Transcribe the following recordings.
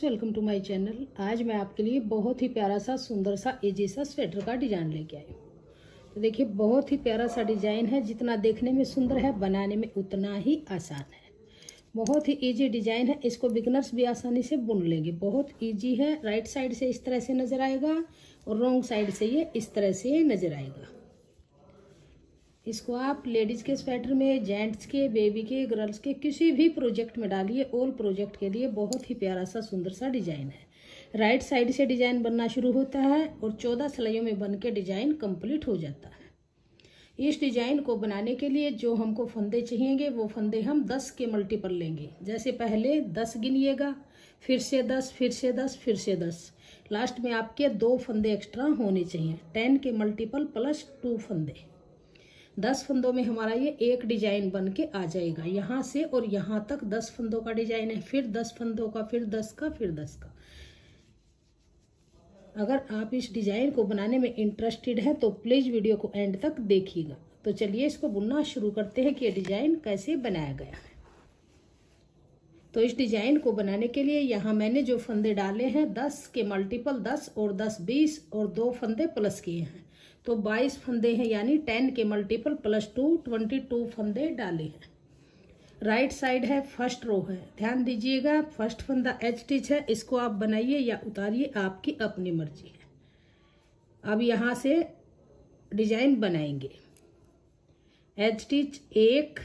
Welcome to my channel. आज मैं आपके लिए बहुत ही प्यारा सा सुंदर सा इजी सा स्वेटर का डिजाइन लेके आई हूँ। तो देखिए बहुत ही प्यारा सा डिजाइन है, जितना देखने में सुंदर है बनाने में उतना ही आसान है। बहुत ही इजी डिजाइन है, इसको बिगनर्स भी आसानी से बुन लेंगे। बहुत इजी है। राइट साइड से इस तरह से नजर आएगा और रॉन्ग साइड से ये इस तरह से नजर आएगा। इसको आप लेडीज के स्वेटर में, जेंट्स के, बेबी के, गर्ल्स के किसी भी प्रोजेक्ट में डालिए। ऑल प्रोजेक्ट के लिए बहुत ही प्यारा सा सुंदर सा डिजाइन है। राइट साइड से डिजाइन बनना शुरू होता है और 14 सिलाइयों में बन के डिजाइन कंप्लीट हो जाता है। इस डिजाइन को बनाने के लिए जो हमको फंदे चाहिएंगे वो फंदे हम 10 के मल्टीपल लेंगे। जैसे पहले 10 गिनिएगा, फिर से 10, फिर से 10, फिर से 10। लास्ट में आपके 2 फंदे एक्स्ट्रा होने चाहिए। 10 के मल्टीपल प्लस 2 फंदे। 10 फंदों में हमारा ये एक डिजाइन बन के आ जाएगा। यहाँ से और यहाँ तक 10 फंदों का डिजाइन है, फिर 10 फंदों का, फिर 10 का, फिर 10 का। अगर आप इस डिजाइन को बनाने में इंटरेस्टेड हैं तो प्लीज वीडियो को एंड तक देखिएगा। तो चलिए इसको बुनना शुरू करते हैं कि ये डिजाइन कैसे बनाया गया है। तो इस डिजाइन को बनाने के लिए यहाँ मैंने जो फंदे डाले हैं 10 के मल्टीपल 10 और 10 20 और 2 फंदे प्लस किए हैं, तो 22 फंदे हैं, यानी 10 के मल्टीपल प्लस 2 22 फंदे डाले हैं। राइट साइड है, फर्स्ट रो है। ध्यान दीजिएगा, फर्स्ट फंदा एच स्टिच है। इसको आप बनाइए या उतारिए, आपकी अपनी मर्जी है। अब यहाँ से डिजाइन बनाएंगे। एच स्टिच 1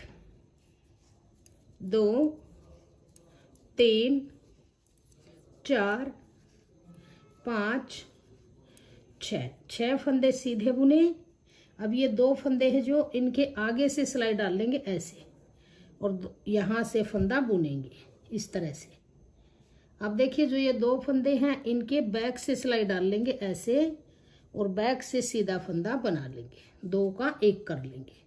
2 3 4 5 6 फंदे सीधे बुने। अब ये 2 फंदे हैं जो इनके आगे से सिलाई डाल लेंगे ऐसे, और यहाँ से फंदा बुनेंगे इस तरह से। अब देखिए जो ये 2 फंदे हैं इनके बैक से सिलाई डाल लेंगे ऐसे, और बैक से सीधा फंदा बना लेंगे। 2 का 1 कर लेंगे।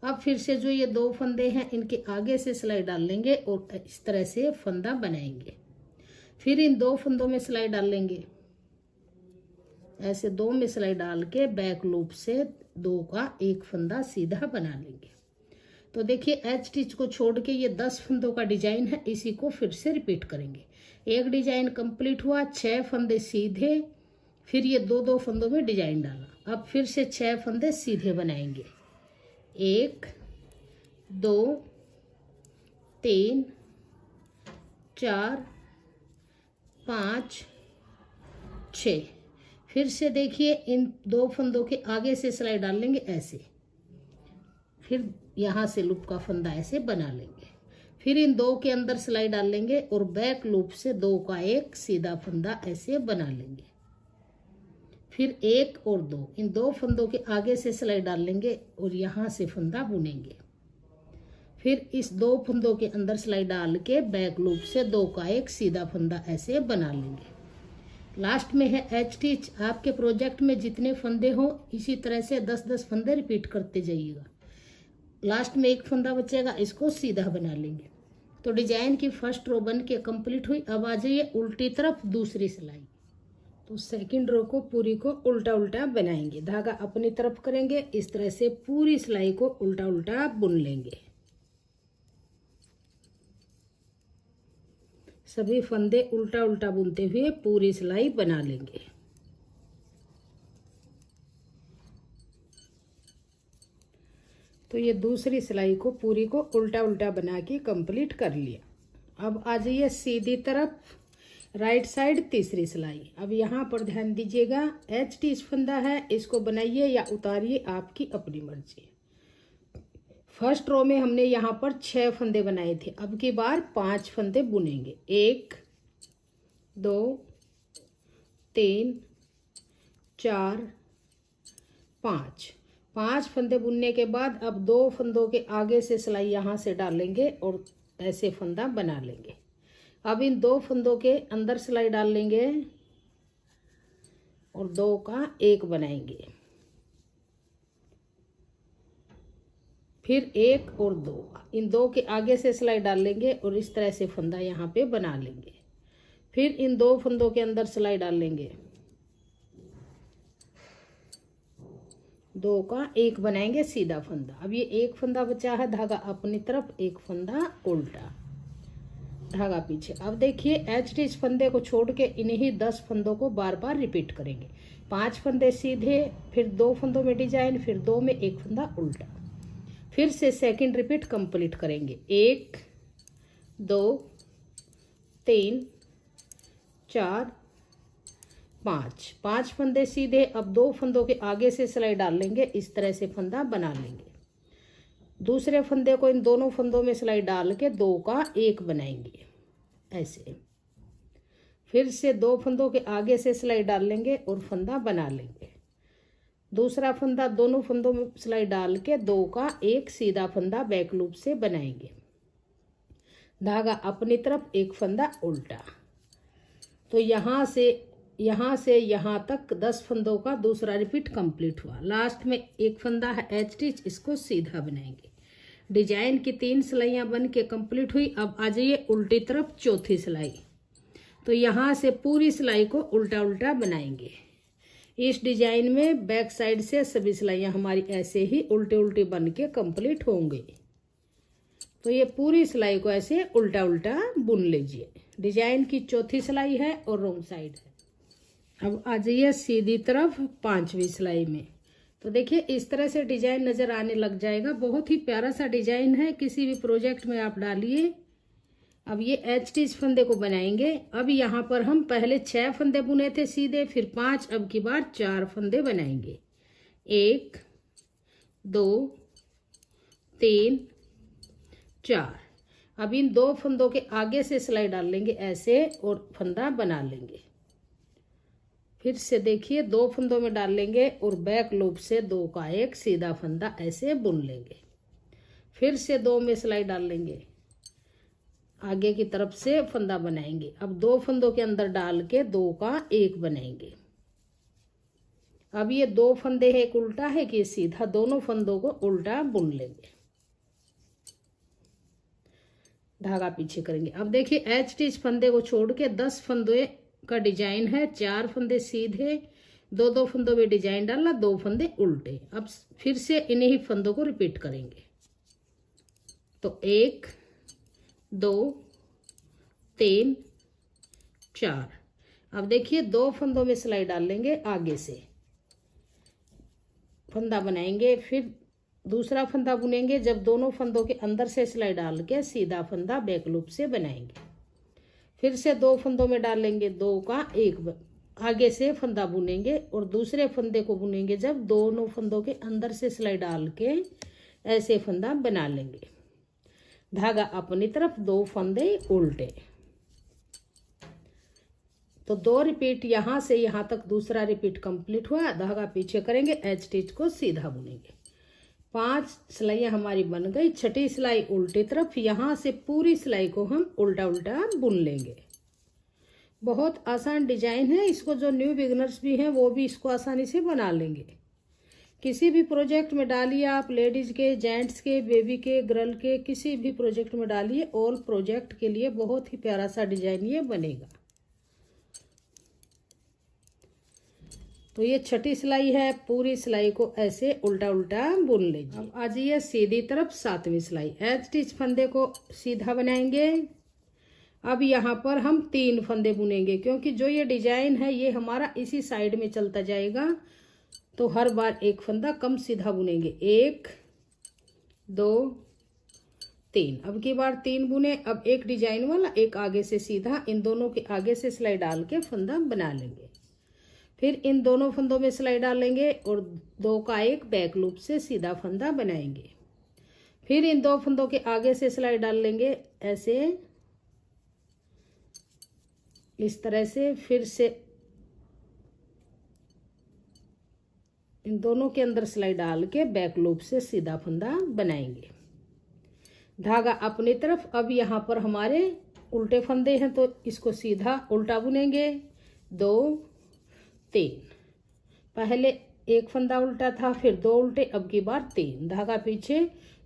अब फिर से जो ये 2 फंदे हैं इनके आगे से सिलाई डाल लेंगे और इस तरह से फंदा बनाएंगे। फिर इन 2 फंदों में सिलाई डाल लेंगे ऐसे, 2 में सिलाई डाल के बैक लूप से 2 का 1 फंदा सीधा बना लेंगे। तो देखिए एच स्टिच को छोड़ के ये 10 फंदों का डिजाइन है, इसी को फिर से रिपीट करेंगे। एक डिजाइन कंप्लीट हुआ, 6 फंदे सीधे, फिर ये 2 फंदों में डिजाइन डाला। अब फिर से 6 फंदे सीधे बनाएंगे। 1 2 3 4 5 6। फिर से देखिए इन 2 फंदों के आगे से सिलाई डाल लेंगे ऐसे, फिर यहाँ से लूप का फंदा ऐसे बना लेंगे। फिर इन 2 के अंदर सिलाई डाल लेंगे और बैक लूप से 2 का 1 सीधा फंदा ऐसे बना लेंगे। फिर 1 और 2, इन 2 फंदों के आगे से सिलाई डाल लेंगे और यहाँ से फंदा बुनेंगे। फिर इस 2 फंदों के अंदर सिलाई डाल के बैक लूप से 2 का 1 सीधा फंदा ऐसे बना लेंगे। लास्ट में है एच स्टिच। आपके प्रोजेक्ट में जितने फंदे हो इसी तरह से 10-10 फंदे रिपीट करते जाइएगा। लास्ट में 1 फंदा बचेगा, इसको सीधा बना लेंगे। तो डिजाइन की फर्स्ट रो बन के कंप्लीट हुई। अब आ जाइए उल्टी तरफ दूसरी सिलाई। तो सेकंड रो को पूरी को उल्टा उल्टा बनाएंगे। धागा अपनी तरफ करेंगे, इस तरह से पूरी सिलाई को उल्टा उल्टा बुन लेंगे। सभी फंदे उल्टा उल्टा बुनते हुए पूरी सिलाई बना लेंगे। तो ये दूसरी सिलाई को पूरी को उल्टा उल्टा बना के कंप्लीट कर लिया। अब आ जाइए सीधी तरफ, राइट साइड तीसरी सिलाई। अब यहाँ पर ध्यान दीजिएगा, एच स्टिच फंदा है, इसको बनाइए या उतारिए, आपकी अपनी मर्जी। फर्स्ट रो में हमने यहाँ पर 6 फंदे बनाए थे, अब की बार 5 फंदे बुनेंगे। 1 2 3 4 5 फंदे बुनने के बाद अब 2 फंदों के आगे से सिलाई यहाँ से डालेंगे और ऐसे फंदा बना लेंगे। अब इन 2 फंदों के अंदर सिलाई डाल लेंगे और 2 का 1 बनाएंगे। फिर 1 और 2, इन 2 के आगे से सिलाई डाल लेंगे और इस तरह से फंदा यहाँ पे बना लेंगे। फिर इन 2 फंदों के अंदर सिलाई डाल लेंगे, 2 का 1 बनाएंगे सीधा फंदा। अब ये 1 फंदा बचा है, धागा अपनी तरफ, 1 फंदा उल्टा। धागा पीछे। अब देखिए एच स्टिच फंदे को छोड़ के इन्हीं 10 फंदों को बार बार रिपीट करेंगे। 5 फंदे सीधे, फिर 2 फंदों में डिजाइन, फिर 2 में 1 फंदा उल्टा। फिर से सेकंड रिपीट कंप्लीट करेंगे। 1 2 3 4 5 फंदे सीधे। अब 2 फंदों के आगे से सिलाई डाल लेंगे, इस तरह से फंदा बना लेंगे। दूसरे फंदे को इन दोनों फंदों में सिलाई डाल के 2 का 1 बनाएंगे ऐसे। फिर से 2 फंदों के आगे से सिलाई डाल लेंगे और फंदा बना लेंगे। दूसरा फंदा दोनों फंदों में सिलाई डाल के 2 का 1 सीधा फंदा बैक लूप से बनाएंगे। धागा अपनी तरफ, एक फंदा उल्टा। तो यहाँ से यहाँ तक 10 फंदों का दूसरा रिपीट कंप्लीट हुआ। लास्ट में एक फंदा है एच स्टिच, इसको सीधा बनाएंगे। डिजाइन की 3 सिलाइयाँ बन के कंप्लीट हुई। अब आ जाइए उल्टी तरफ, चौथी सिलाई। तो यहाँ से पूरी सिलाई को उल्टा उल्टा बनाएंगे। इस डिजाइन में बैक साइड से सभी सिलाइयाँ हमारी ऐसे ही उल्टे उल्टे बन के कंप्लीट होंगे। तो ये पूरी सिलाई को ऐसे उल्टा उल्टा बुन लीजिए। डिजाइन की चौथी सिलाई है और रॉन्ग साइड है। अब आ जाइए सीधी तरफ 5वीं सिलाई में। तो देखिए इस तरह से डिजाइन नजर आने लग जाएगा। बहुत ही प्यारा सा डिजाइन है, किसी भी प्रोजेक्ट में आप डालिए। अब ये एच स्टिच फंदे को बनाएंगे। अब यहाँ पर हम पहले 6 फंदे बुने थे सीधे, फिर 5, अब की बार 4 फंदे बनाएंगे। 1 2 3 4। अब इन 2 फंदों के आगे से सिलाई डाल लेंगे ऐसे और फंदा बना लेंगे। फिर से देखिए 2 फंदों में डाल लेंगे और बैक लूप से 2 का 1 सीधा फंदा ऐसे बुन लेंगे। फिर से 2 में सिलाई डाल लेंगे, आगे की तरफ से फंदा बनाएंगे। अब 2 फंदों के अंदर डाल के 2 का 1 बनाएंगे। अब ये 2 फंदे हैं, एक उल्टा है कि सीधा, दोनों फंदों को उल्टा बुन लेंगे। धागा पीछे करेंगे। अब देखिए एच स्टिच फंदे को छोड़ के 10 फंदे का डिजाइन है। 4 फंदे सीधे, 2 फंदों में डिजाइन डालना, 2 फंदे उल्टे। अब फिर से इन्हीं फंदों को रिपीट करेंगे। तो 1 2 3 4। अब देखिए 2 फंदों में सिलाई डाल लेंगे, आगे से फंदा बनाएंगे। फिर दूसरा फंदा बुनेंगे। जब दोनों फंदों के अंदर से सिलाई डाल के सीधा फंदा बैक लूप से बनाएंगे। फिर से 2 फंदों में डाल लेंगे, 2 का 1 आगे से फंदा बुनेंगे और दूसरे फंदे को बुनेंगे। जब दोनों फंदों के अंदर से सिलाई डाल के ऐसे फंदा बना लेंगे। धागा अपनी तरफ, 2 फंदे उल्टे। तो 2 रिपीट यहाँ से यहाँ तक दूसरा रिपीट कंप्लीट हुआ। धागा पीछे करेंगे, एच स्टिच को सीधा बुनेंगे। 5 सिलाइयाँ हमारी बन गई। छठी सिलाई उल्टी तरफ, यहाँ से पूरी सिलाई को हम उल्टा उल्टा बुन लेंगे। बहुत आसान डिजाइन है, इसको जो न्यू बिगिनर्स भी हैं वो भी इसको आसानी से बना लेंगे। किसी भी प्रोजेक्ट में डालिए आप, लेडीज के, जेंट्स के, बेबी के, गर्ल के, किसी भी प्रोजेक्ट में डालिए, ऑल प्रोजेक्ट के लिए बहुत ही प्यारा सा डिजाइन ये बनेगा। तो ये छठी सिलाई है। पूरी सिलाई को ऐसे उल्टा उल्टा बुन लीजिए। अब आ जाइए सीधी तरफ 7वीं सिलाई। एच स्टिच फंदे को सीधा बनाएंगे। अब यहाँ पर हम 3 फंदे बुनेंगे, क्योंकि जो ये डिजाइन है ये हमारा इसी साइड में चलता जाएगा। तो हर बार एक फंदा कम सीधा बुनेंगे। 1 2 3। अब की बार 3 बुने। अब एक डिजाइन वाला, एक आगे से सीधा, इन दोनों के आगे से सिलाई डाल के फंदा बना लेंगे। फिर इन दोनों फंदों में सिलाई डालेंगे और 2 का 1 बैक लूप से सीधा फंदा बनाएंगे। फिर इन 2 फंदों के आगे से सिलाई डाल लेंगे ऐसे, इस तरह से। फिर से इन दोनों के अंदर सिलाई डाल के बैक लूप से सीधा फंदा बनाएंगे। धागा अपनी तरफ। अब यहाँ पर हमारे उल्टे फंदे हैं तो इसको सीधा उल्टा बुनेंगे। 2 3। पहले एक फंदा उल्टा था, फिर 2 उल्टे, अब की बार 3। धागा पीछे।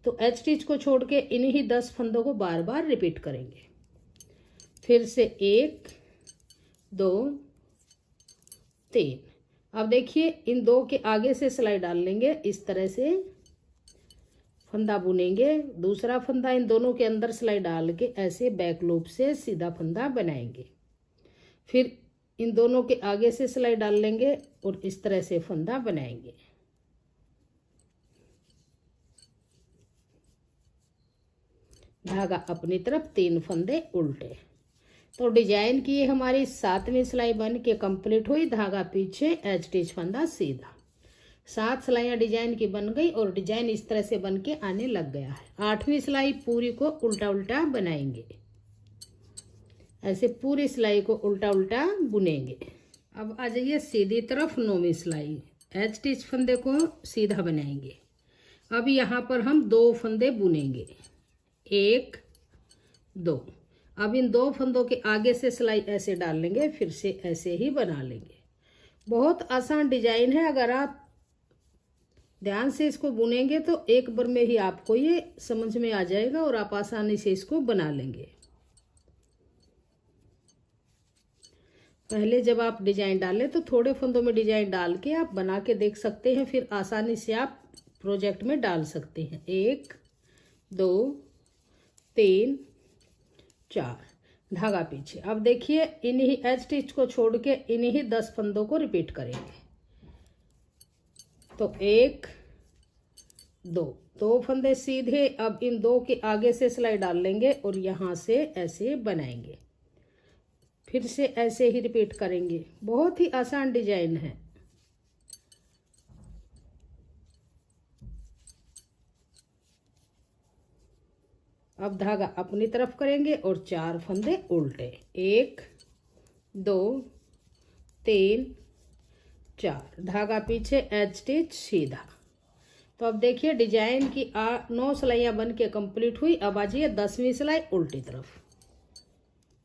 तो एच स्टिच को छोड़ के इन्हीं 10 फंदों को बार बार रिपीट करेंगे। फिर से 1 2 3। अब देखिए इन 2 के आगे से सिलाई डाल लेंगे इस तरह से। फंदा बुनेंगे, दूसरा फंदा इन दोनों के अंदर सिलाई डाल के ऐसे बैक लूप से सीधा फंदा बनाएंगे। फिर इन दोनों के आगे से सिलाई डाल लेंगे और इस तरह से फंदा बनाएंगे। धागा अपनी तरफ, 3 फंदे उल्टे। तो डिजाइन की ये हमारी 7वीं सिलाई बन के कंप्लीट हुई। धागा पीछे, एज स्टिच फंदा सीधा। 7 सिलाइयाँ डिजाइन की बन गई और डिजाइन इस तरह से बन के आने लग गया है। 8वीं सिलाई पूरी को उल्टा उल्टा बनाएंगे, ऐसे पूरी सिलाई को उल्टा उल्टा बुनेंगे। अब आ जाइए सीधी तरफ 9वीं सिलाई। एज स्टिच फंदे को सीधा बनाएंगे। अब यहाँ पर हम 2 फंदे बुनेंगे, 1 2। अब इन 2 फंदों के आगे से सिलाई ऐसे डाल लेंगे, फिर से ऐसे ही बना लेंगे। बहुत आसान डिजाइन है। अगर आप ध्यान से इसको बुनेंगे तो एक बार में ही आपको ये समझ में आ जाएगा और आप आसानी से इसको बना लेंगे। पहले जब आप डिजाइन डालें तो थोड़े फंदों में डिजाइन डाल के आप बना के देख सकते हैं, फिर आसानी से आप प्रोजेक्ट में डाल सकते हैं। 1 2 3 4, धागा पीछे। अब देखिए इन्हीं एज स्टिच को छोड़ के इन्हीं 10 फंदों को रिपीट करेंगे। तो 1 2 फंदे सीधे। अब इन 2 के आगे से सिलाई डाल लेंगे और यहाँ से ऐसे बनाएंगे, फिर से ऐसे ही रिपीट करेंगे। बहुत ही आसान डिजाइन है। अब धागा अपनी तरफ करेंगे और 4 फंदे उल्टे। 1 2 3 4, धागा पीछे, एज स्टिच सीधा। तो अब देखिए डिजाइन की 9 सिलाइयाँ बन के कंप्लीट हुई। अब आ जाइए 10वीं सिलाई उल्टी तरफ।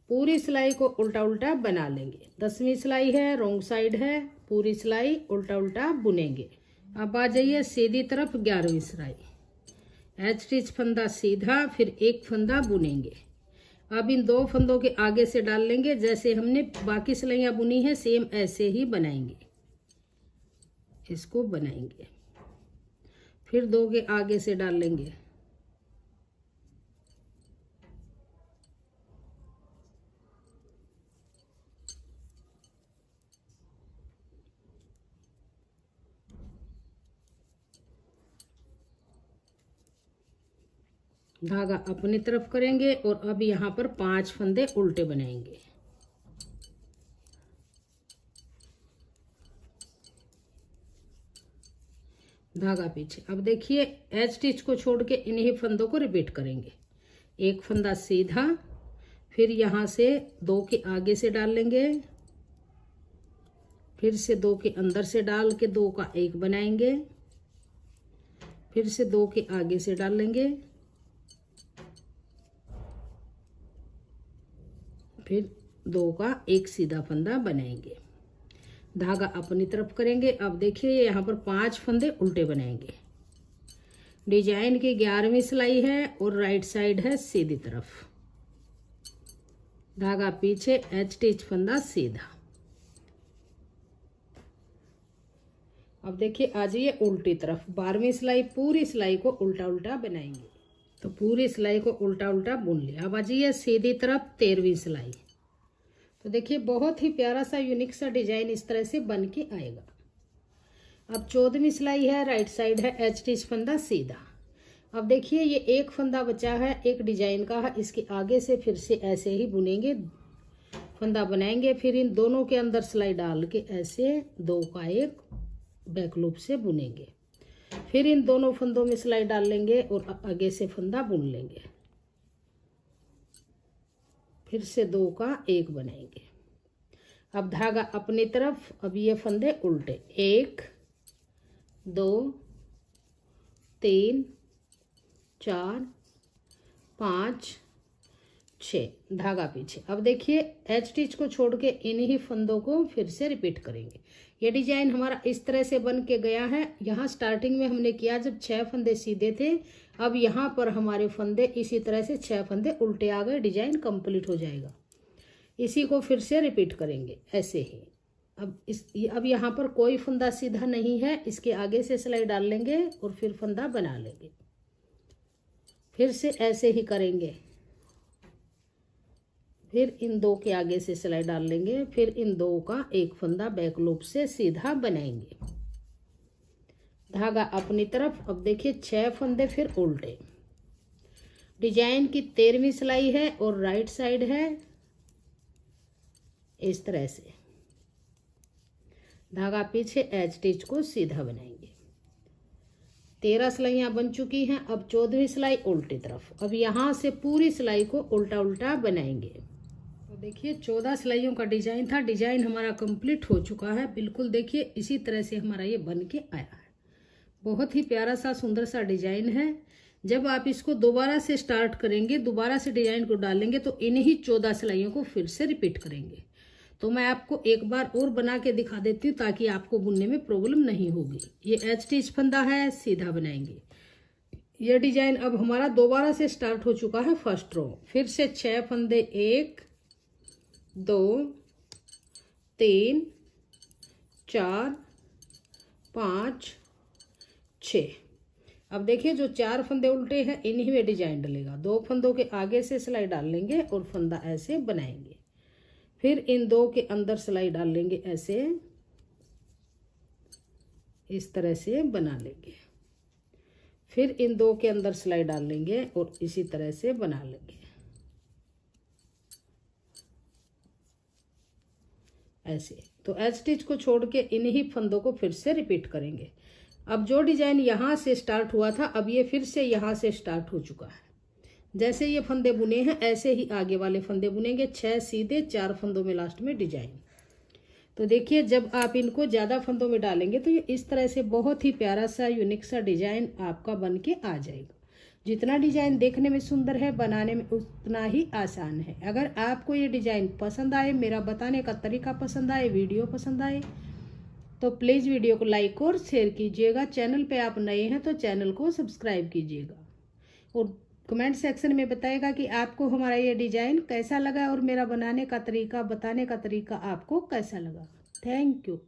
पूरी सिलाई को उल्टा उल्टा बना लेंगे। 10वीं सिलाई है, रोंग साइड है, पूरी सिलाई उल्टा उल्टा बुनेंगे। अब आ जाइए सीधी तरफ 11वीं सिलाई। एज स्टिच फंदा सीधा, फिर 1 फंदा बुनेंगे। अब इन 2 फंदों के आगे से डाल लेंगे, जैसे हमने बाकी सिलाइयाँ बुनी है सेम ऐसे ही बनाएंगे। इसको बनाएंगे, फिर 2 के आगे से डाल लेंगे। धागा अपनी तरफ करेंगे और अब यहाँ पर 5 फंदे उल्टे बनाएंगे। धागा पीछे। अब देखिए एज स्टिच को छोड़ के इन्हीं फंदों को रिपीट करेंगे। 1 फंदा सीधा, फिर यहाँ से 2 के आगे से डाल लेंगे, फिर से 2 के अंदर से डाल के 2 का 1 बनाएंगे, फिर से 2 के आगे से डाल लेंगे, फिर 2 का 1 सीधा फंदा बनाएंगे। धागा अपनी तरफ करेंगे। अब देखिए यहाँ पर 5 फंदे उल्टे बनाएंगे। डिजाइन की 11वीं सिलाई है और राइट साइड है सीधी तरफ। धागा पीछे, एज स्टिच फंदा सीधा। अब देखिए आ जाइए उल्टी तरफ। 12वीं सिलाई, पूरी सिलाई को उल्टा उल्टा बनाएंगे। तो पूरी सिलाई को उल्टा उल्टा बुन लिया। अब आ जाइए सीधी तरफ 13वीं सिलाई। तो देखिए बहुत ही प्यारा सा यूनिक सा डिजाइन इस तरह से बन के आएगा। अब 14वीं सिलाई है, राइट साइड है, एज स्टिच फंदा सीधा। अब देखिए ये 1 फंदा बचा है, एक डिजाइन का है, इसके आगे से फिर से ऐसे ही बुनेंगे, फंदा बनाएंगे, फिर इन दोनों के अंदर सिलाई डाल के ऐसे 2 का 1 बैक लूप से बुनेंगे, फिर इन दोनों फंदों में सिलाई डाल लेंगे और आगे से फंदा बुन लेंगे, फिर से 2 का 1 बनाएंगे। अब धागा अपनी तरफ। अब ये फंदे उल्टे। 1 2 3 4 5 6, धागा पीछे। अब देखिए एज स्टिच को छोड़ के इन्हीं फंदों को फिर से रिपीट करेंगे। ये डिजाइन हमारा इस तरह से बन के गया है। यहाँ स्टार्टिंग में हमने किया जब 6 फंदे सीधे थे, अब यहाँ पर हमारे फंदे इसी तरह से 6 फंदे उल्टे आ गए, डिजाइन कंप्लीट हो जाएगा। इसी को फिर से रिपीट करेंगे ऐसे ही। अब यहाँ पर कोई फंदा सीधा नहीं है, इसके आगे से सिलाई डाल लेंगे और फिर फंदा बना लेंगे। फिर से ऐसे ही करेंगे, फिर इन दो के आगे से सिलाई डाल लेंगे, फिर इन दो का एक फंदा बैक लूप से सीधा बनाएंगे, धागा अपनी तरफ। अब देखिए 6 फंदे फिर उल्टे। डिजाइन की 13वीं सिलाई है और राइट साइड है इस तरह से, धागा पीछे एज स्टिच को सीधा बनाएंगे। 13 सिलाइयाँ बन चुकी हैं। अब 14वीं सिलाई उल्टी तरफ। अब यहाँ से पूरी सिलाई को उल्टा उल्टा बनाएंगे। तो देखिए 14 सिलाइयों का डिजाइन था। डिजाइन हमारा कंप्लीट हो चुका है बिल्कुल। देखिए इसी तरह से हमारा ये बन के आया है। बहुत ही प्यारा सा सुंदर सा डिजाइन है। जब आप इसको दोबारा से स्टार्ट करेंगे, दोबारा से डिजाइन को डालेंगे तो इन्हीं 14 सिलाइयों को फिर से रिपीट करेंगे। तो मैं आपको एक बार और बना के दिखा देती हूँ ताकि आपको बुनने में प्रॉब्लम नहीं होगी। ये एज स्टिच फंदा है, सीधा बनाएंगे। ये डिजाइन अब हमारा दोबारा से स्टार्ट हो चुका है फर्स्ट रो। फिर से 6 फंदे, 1 2 3 4 5 6। अब देखिए जो 4 फंदे उल्टे हैं इन्हीं में डिजाइन डलेगा। 2 फंदों के आगे से सिलाई डाल लेंगे और फंदा ऐसे बनाएंगे। फिर इन 2 के अंदर सिलाई डाल लेंगे, ऐसे इस तरह से बना लेंगे। फिर इन 2 के अंदर सिलाई डाल लेंगे और इसी तरह से बना लेंगे ऐसे। तो एज स्टिच को छोड़ के इन्हीं फंदों को फिर से रिपीट करेंगे। अब जो डिजाइन यहाँ से स्टार्ट हुआ था, अब ये फिर से यहाँ से स्टार्ट हो चुका है। जैसे ये फंदे बुने हैं ऐसे ही आगे वाले फंदे बुनेंगे। 6 सीधे, 4 फंदों में लास्ट में डिजाइन। तो देखिए जब आप इनको ज़्यादा फंदों में डालेंगे तो ये इस तरह से बहुत ही प्यारा सा यूनिक सा डिजाइन आपका बन के आ जाएगा। जितना डिजाइन देखने में सुंदर है, बनाने में उतना ही आसान है। अगर आपको ये डिजाइन पसंद आए, मेरा बताने का तरीका पसंद आए, वीडियो पसंद आए, तो प्लीज़ वीडियो को लाइक और शेयर कीजिएगा। चैनल पे आप नए हैं तो चैनल को सब्सक्राइब कीजिएगा और कमेंट सेक्शन में बताइएगा कि आपको हमारा ये डिज़ाइन कैसा लगा और मेरा बनाने का तरीका, बताने का तरीका आपको कैसा लगा। Thank you.